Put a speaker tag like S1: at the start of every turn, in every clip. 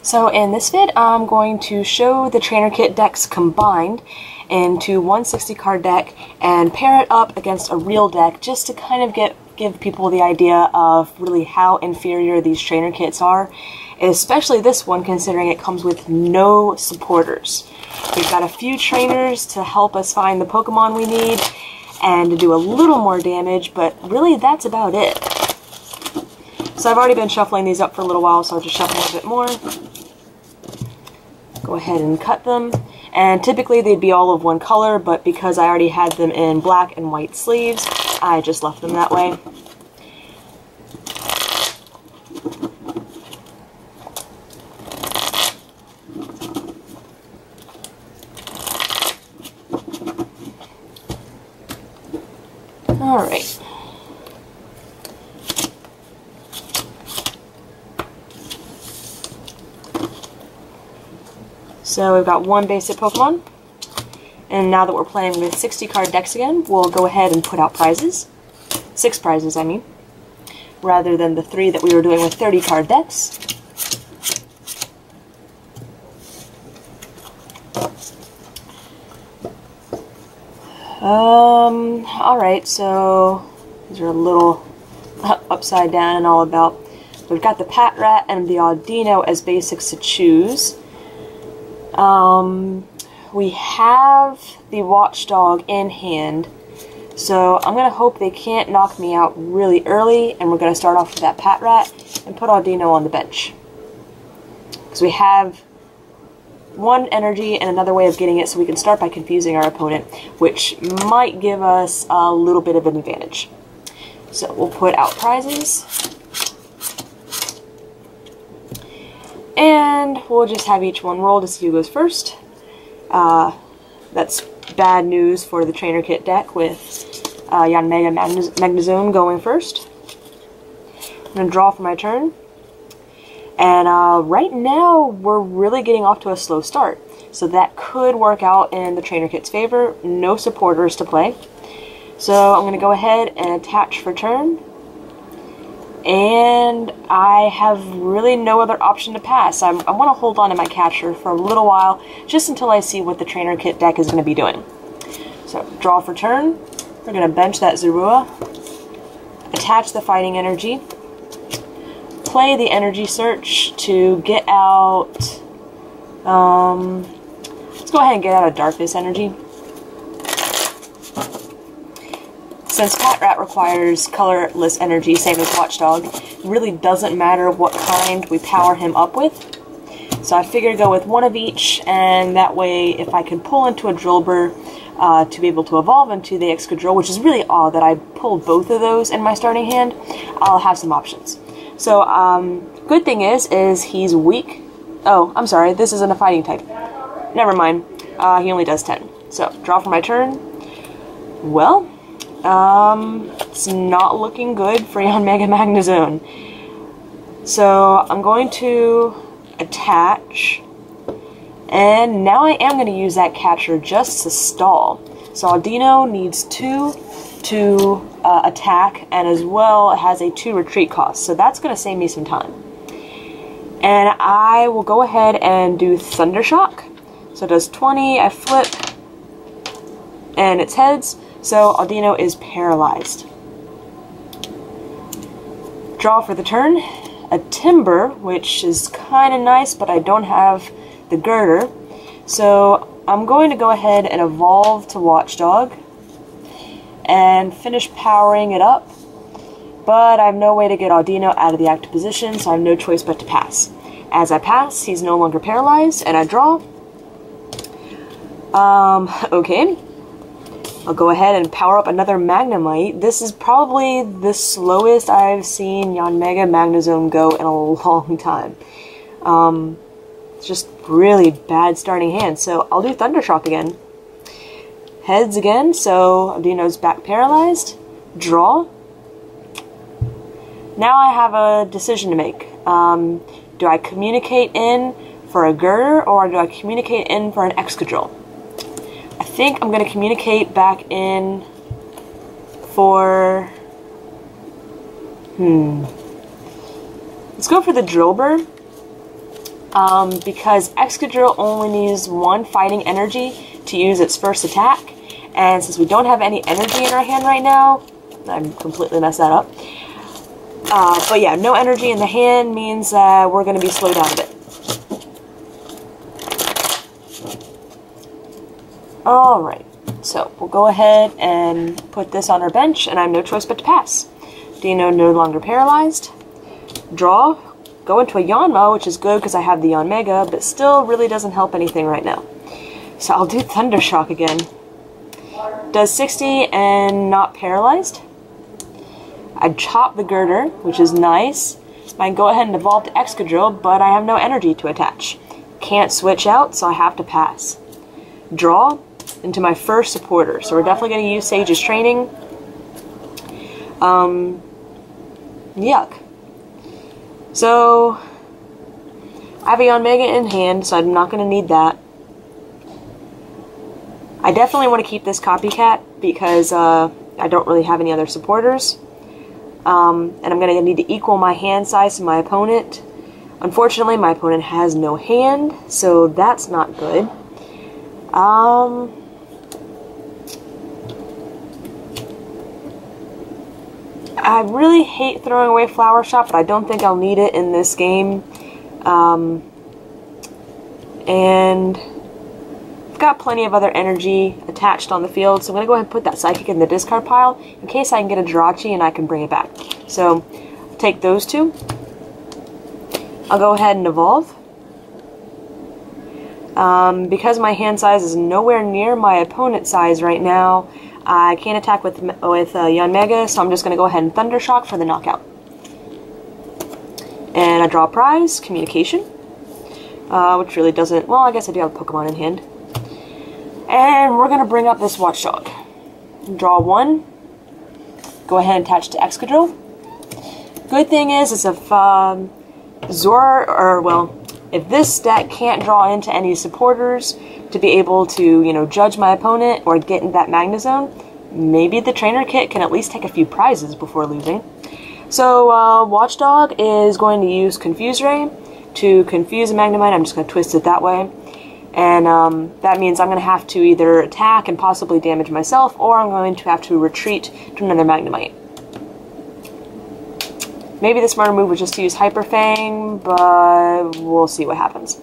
S1: So in this vid, I'm going to show the trainer kit decks combined into one 60 card deck and pair it up against a real deck just to kind of give people the idea of really how inferior these trainer kits are, especially this one considering it comes with no supporters. We've got a few trainers to help us find the Pokemon we need and to do a little more damage, but really that's about it. So I've already been shuffling these up for a little while, so I'll just shuffle a bit more. Go ahead and cut them. And typically they'd be all of one color, but because I already had them in black and white sleeves, I just left them that way. Alright. So we've got one basic Pokemon, and now that we're playing with 60 card decks again, we'll go ahead and put out prizes. 6 prizes, I mean, rather than the 3 that we were doing with 30 card decks. Alright, so these are a little upside down and all about. We've got the Patrat and the Audino as basics to choose. We have the Watchdog in hand, so I'm going to hope they can't knock me out really early, and we're going to start off with that Patrat and put Audino on the bench. Because we have one energy and another way of getting it, so we can start by confusing our opponent, which might give us a little bit of an advantage. So we'll put out prizes. And we'll just have each one roll to see who goes first. That's bad news for the trainer kit deck with Yanmega Magnezone going first. I'm going to draw for my turn. And right now we're really getting off to a slow start. So that could work out in the trainer kit's favor. No supporters to play. So I'm going to go ahead and attach for turn. And I have really no other option to pass. I want to hold on to my catcher for a little while, just until I see what the trainer kit deck is going to be doing. So, draw for turn. We're going to bench that Zoroark, attach the fighting energy, play the energy search to get out, let's go ahead and get out a Darkness energy. Since Patrat requires colorless energy, same as Watchdog, it really doesn't matter what kind we power him up with. So I figured go with one of each, and that way if I can pull into a Drillbur to be able to evolve into the Excadrill, which is really odd that I pulled both of those in my starting hand, I'll have some options. So good thing is he's weak. Oh, I'm sorry, this isn't a fighting type. Never mind, he only does 10. So draw for my turn. Well, it's not looking good for Yanmega Magnezone. So I'm going to attach, and now I am going to use that catcher just to stall. So Audino needs 2 to attack, and as well it has a 2 retreat cost, so that's going to save me some time. And I will go ahead and do Thundershock. So it does 20, I flip, and it's heads. So Audino is paralyzed. Draw for the turn. A Timber, which is kind of nice, but I don't have the Girder. So I'm going to go ahead and evolve to Watchdog and finish powering it up. But I have no way to get Audino out of the active position, so I have no choice but to pass. As I pass, he's no longer paralyzed, and I draw. Okay. I'll go ahead and power up another Magnemite. This is probably the slowest I've seen Yanmega Magnezone go in a long time. It's just really bad starting hand, so I'll do Thundershock again. Heads again, so Audino's back paralyzed. Draw. Now I have a decision to make. Do I communicate in for a Girder, or do I communicate in for an Excadrill? I think I'm going to communicate back in for... Let's go for the Drillbur. because Excadrill only needs 1 fighting energy to use its first attack, and since we don't have any energy in our hand right now, I completely messed that up. But yeah, no energy in the hand means that we're going to be slowed down a bit. Alright, so we'll go ahead and put this on our bench, and I have no choice but to pass. Dino no longer paralyzed. Draw. Go into a Yanma, which is good because I have the Yanmega, but still really doesn't help anything right now. So I'll do Thundershock again. Does 60 and not paralyzed. I chop the girder, which is nice. I can go ahead and evolve to Excadrill, but I have no energy to attach. Can't switch out, so I have to pass. Draw into my first supporter. So we're definitely going to use Sage's training. Yuck. So I have a Yanmega in hand, so I'm not going to need that. I definitely want to keep this copycat because I don't really have any other supporters. And I'm going to need to equal my hand size to my opponent. Unfortunately, my opponent has no hand, so that's not good. I really hate throwing away Flower Shot, but I don't think I'll need it in this game. And I've got plenty of other energy attached on the field, so I'm going to go ahead and put that Psychic in the discard pile in case I can get a Jirachi and I can bring it back. So, I'll take those two. I'll go ahead and evolve. Because my hand size is nowhere near my opponent's size right now, I can't attack with Yanmega, so I'm just going to go ahead and Thundershock for the knockout. And I draw a prize, Communication, which really doesn't... Well, I guess I do have a Pokemon in hand. And we're going to bring up this Watchdog. Draw 1. Go ahead and attach to Excadrill. Good thing is if if this deck can't draw into any supporters to be able to, you know, judge my opponent or get in that Magnezone, maybe the trainer kit can at least take a few prizes before losing. So, Watchdog is going to use Confuse Ray to confuse a Magnemite. I'm just going to twist it that way. And that means I'm going to have to either attack and possibly damage myself, or I'm going to have to retreat to another Magnemite. Maybe the smarter move was just to use Hyper Fang, but we'll see what happens.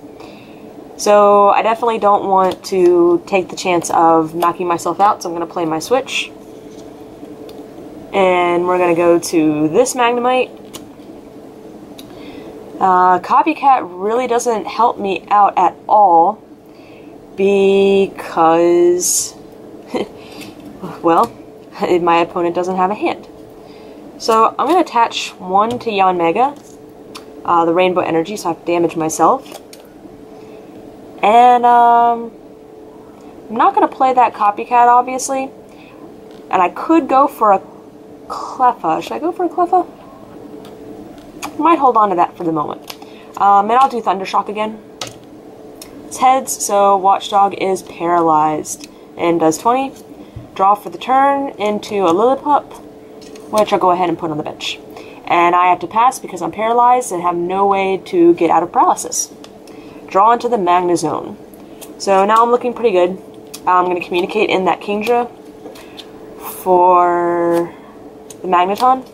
S1: So I definitely don't want to take the chance of knocking myself out, so I'm going to play my switch. And we're going to go to this Magnemite. Copycat really doesn't help me out at all because, well, my opponent doesn't have a hand. So I'm going to attach 1 to Yanmega, the Rainbow Energy, so I have to damage myself. And I'm not going to play that Copycat, obviously. And I could go for a Cleffa. Should I go for a Cleffa? I might hold on to that for the moment. And I'll do Thundershock again. It's heads, so Watchdog is paralyzed and does 20. Draw for the turn into a Lillipup, which I'll go ahead and put on the bench. And I have to pass because I'm paralyzed and have no way to get out of paralysis. Draw into the Magnezone. So now I'm looking pretty good. I'm going to communicate in that Kingdra for the Magneton.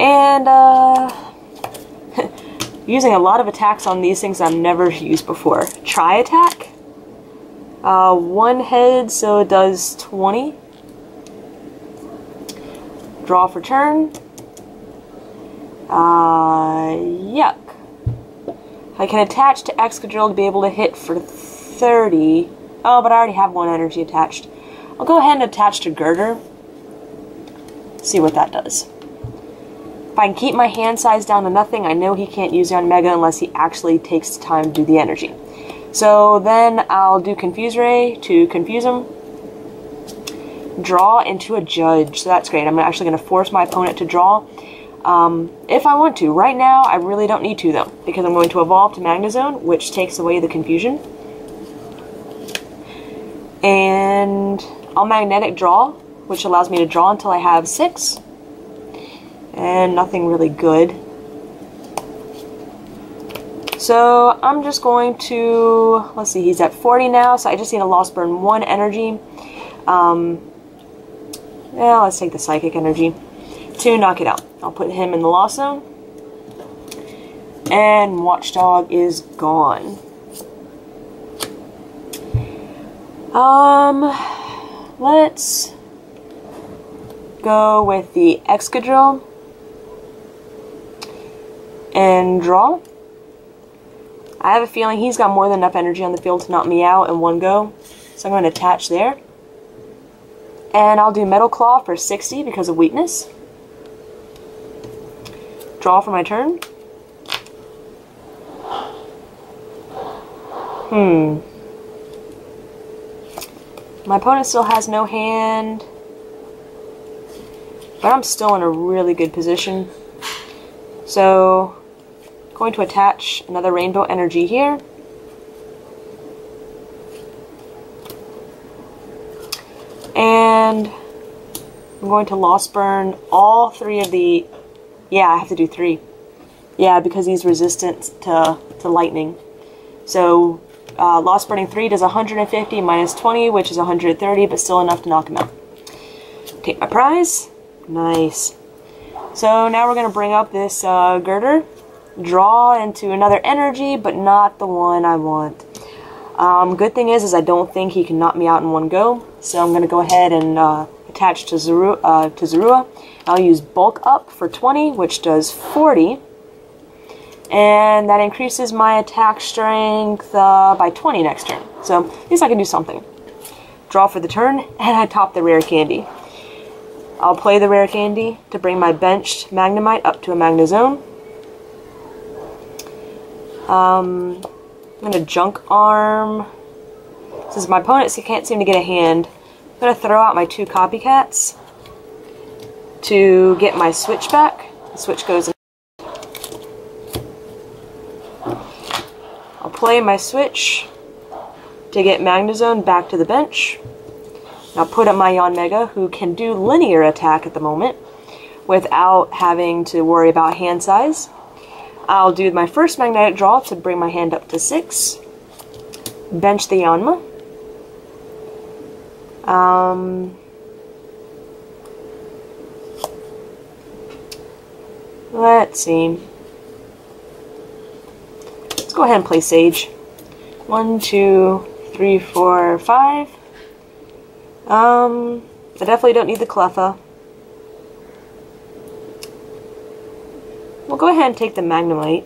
S1: And, using a lot of attacks on these things I've never used before. Tri-attack. 1 head, so it does 20. Draw for turn. Yuck. I can attach to Excadrill to be able to hit for 30. Oh, but I already have 1 energy attached. I'll go ahead and attach to Girder. See what that does. If I can keep my hand size down to nothing, I know he can't use Yanmega unless he actually takes the time to do the energy. So then I'll do Confuse Ray to confuse him. Draw into a Judge. So that's great. I'm actually going to force my opponent to draw. If I want to. Right now, I really don't need to, though, because I'm going to evolve to Magnezone, which takes away the confusion. And I'll magnetic draw, which allows me to draw until I have 6. And nothing really good. So I'm just going to, let's see, he's at 40 now, so I just need to lost burn 1 energy. Yeah, let's take the psychic energy to knock it out. I'll put him in the lost zone. And Watchdog is gone. Let's go with the Excadrill and draw. I have a feeling he's got more than enough energy on the field to knock me out in one go, so I'm going to attach there. And I'll do Metal Claw for 60 because of weakness. Draw for my turn. My opponent still has no hand, but I'm still in a really good position. So, going to attach another Rainbow Energy here. And I'm going to Lost Burn all 3 of the... Yeah, I have to do 3. Yeah, because he's resistant to lightning. So, Lost Burning 3 does 150 minus 20, which is 130, but still enough to knock him out. Take my prize. Nice. So now we're going to bring up this girder. Draw into another energy, but not the one I want. Good thing is I don't think he can knock me out in one go. So I'm going to go ahead and attach to Zorua. I'll use Bulk Up for 20, which does 40. And that increases my attack strength by 20 next turn. So at least I can do something. Draw for the turn, and I top the rare candy. I'll play the rare candy to bring my benched Magnemite up to a Magnezone. I'm going to Junk Arm. Since my opponent can't seem to get a hand, I'm going to throw out my 2 copycats to get my switch back. The switch goes in. I'll play my switch to get Magnezone back to the bench. I'll put up my Yanmega, who can do linear attack at the moment without having to worry about hand size. I'll do my first magnetic draw to bring my hand up to 6. Bench the Yanma. Let's see. Let's go ahead and play Sage. 1, 2, 3, 4, 5. I definitely don't need the Cleffa. We'll go ahead and take the Magnemite.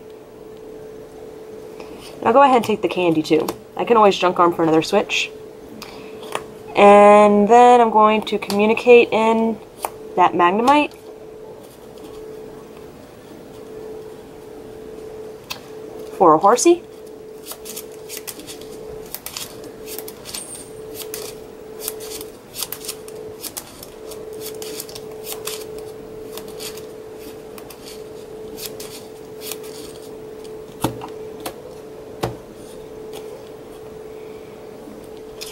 S1: I'll go ahead and take the candy too. I can always Junk Arm for another switch. And then I'm going to communicate in that Magnemite. For a Horsey.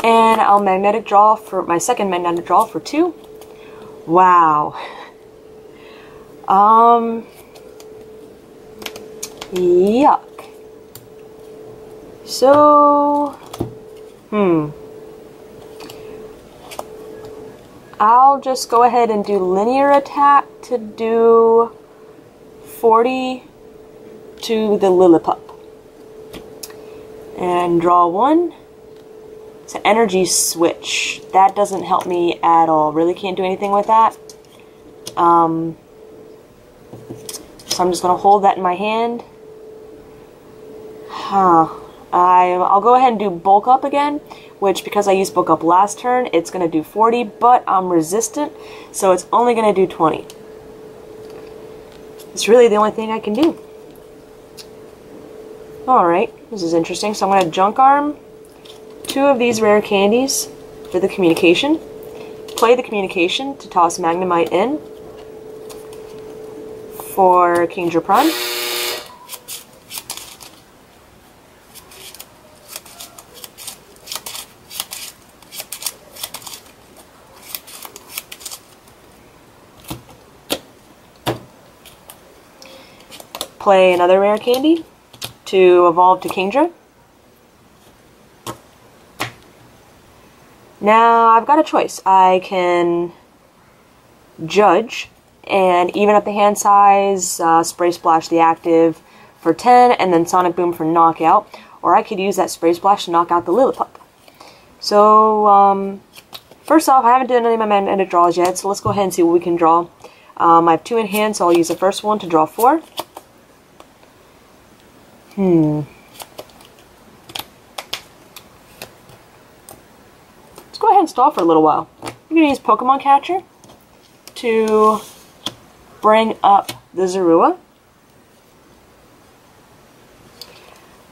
S1: And I'll magnetic draw for my second magnetic draw for 2. Wow. Yuck. So, I'll just go ahead and do linear attack to do 40 to the Lillipup. And draw 1. It's an energy switch. That doesn't help me at all. Really can't do anything with that. So I'm just going to hold that in my hand. I'll go ahead and do Bulk Up again, which because I used Bulk Up last turn, it's going to do 40, but I'm resistant, so it's only going to do 20. It's really the only thing I can do. Alright, this is interesting. So I'm going to Junk Arm 2 of these rare candies for the communication. Play the communication to toss Magnemite in for Kingdra Prime. play another rare candy to evolve to Kingdra. Now, I've got a choice. I can judge and even up the hand size, Spray Splash the active for 10, and then Sonic Boom for knockout. Or I could use that Spray Splash to knock out the Lillipup. So, first off, I haven't done any of my magnetic draws yet, so let's go ahead and see what we can draw. I have 2 in hand, so I'll use the first one to draw 4. Let's go ahead and stall for a little while. I'm going to use Pokemon Catcher to bring up the Zorua.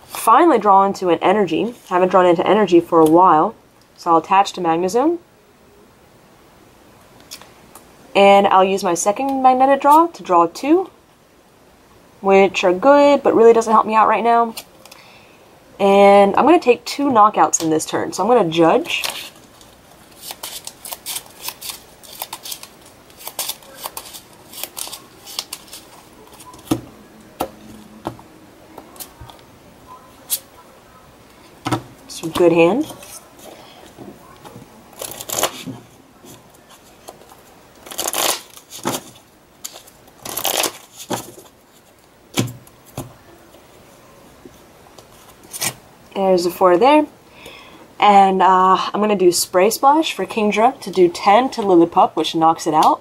S1: Finally draw into an energy. Haven't drawn into energy for a while, so I'll attach to Magnezone. And I'll use my second magnetic draw to draw 2, which are good, but really doesn't help me out right now. And I'm going to take 2 knockouts in this turn, so I'm going to judge. It's a good hand. There's a 4 there. And I'm going to do Spray Splash for Kingdra to do 10 to Lillipup, which knocks it out.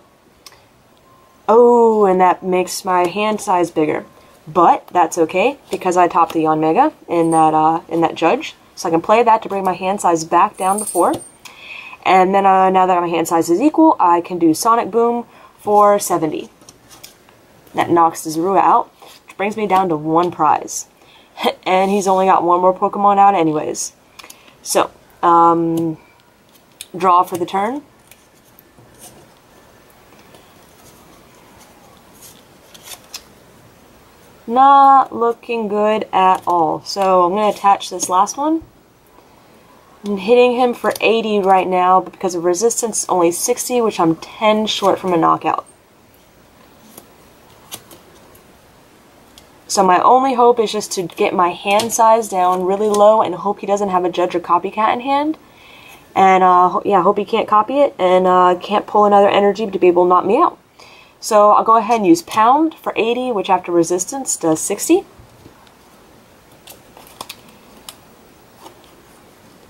S1: Oh, and that makes my hand size bigger. But that's okay, because I topped the Yanmega in that judge. So I can play that to bring my hand size back down to 4. And then now that my hand size is equal, I can do Sonic Boom for 70. That knocks the Zorua out, which brings me down to 1 prize. And he's only got 1 more Pokemon out anyways. So, draw for the turn. Not looking good at all. So I'm going to attach this last one. I'm hitting him for 80 right now, but because of resistance, only 60, which I'm 10 short from a knockout. So my only hope is just to get my hand size down really low and hope he doesn't have a Judge or Copycat in hand. And yeah, hope he can't copy it and can't pull another energy to be able to knock me out. So I'll go ahead and use Pound for 80, which after resistance does 60.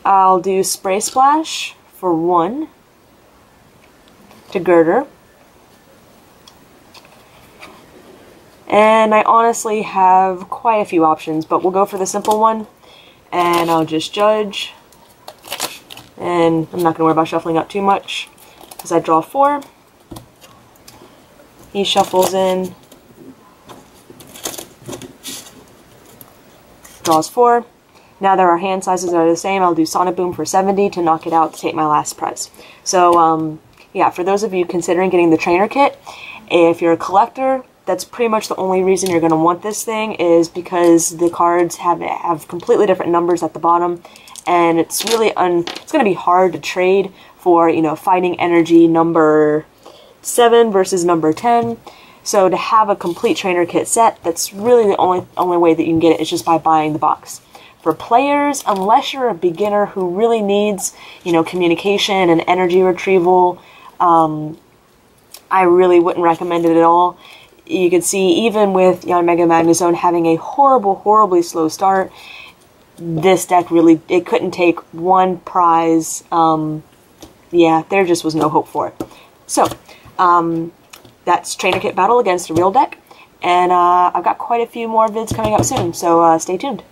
S1: I'll do Spray Splash for 1 to Girder. And I honestly have quite a few options, but we'll go for the simple one. And I'll just judge. And I'm not going to worry about shuffling up too much, because I draw 4. He shuffles in. Draws 4. Now that our hand sizes are the same, I'll do Sonic Boom for 70 to knock it out to take my last prize. So, yeah, for those of you considering getting the trainer kit, if you're a collector, that's pretty much the only reason you're going to want this thing, is because the cards have completely different numbers at the bottom, and it's really it's going to be hard to trade for, you know, fighting energy number 7 versus number 10. So to have a complete trainer kit set, that's really the only way that you can get it, is just by buying the box. For players, unless you're a beginner who really needs, you know, communication and energy retrieval, I really wouldn't recommend it at all. You can see, even with Yanmega Magnezone having a horribly slow start, this deck really, it couldn't take 1 prize. Yeah, there just was no hope for it. So, that's Trainer Kit Battle against a real deck, and I've got quite a few more vids coming up soon, so stay tuned.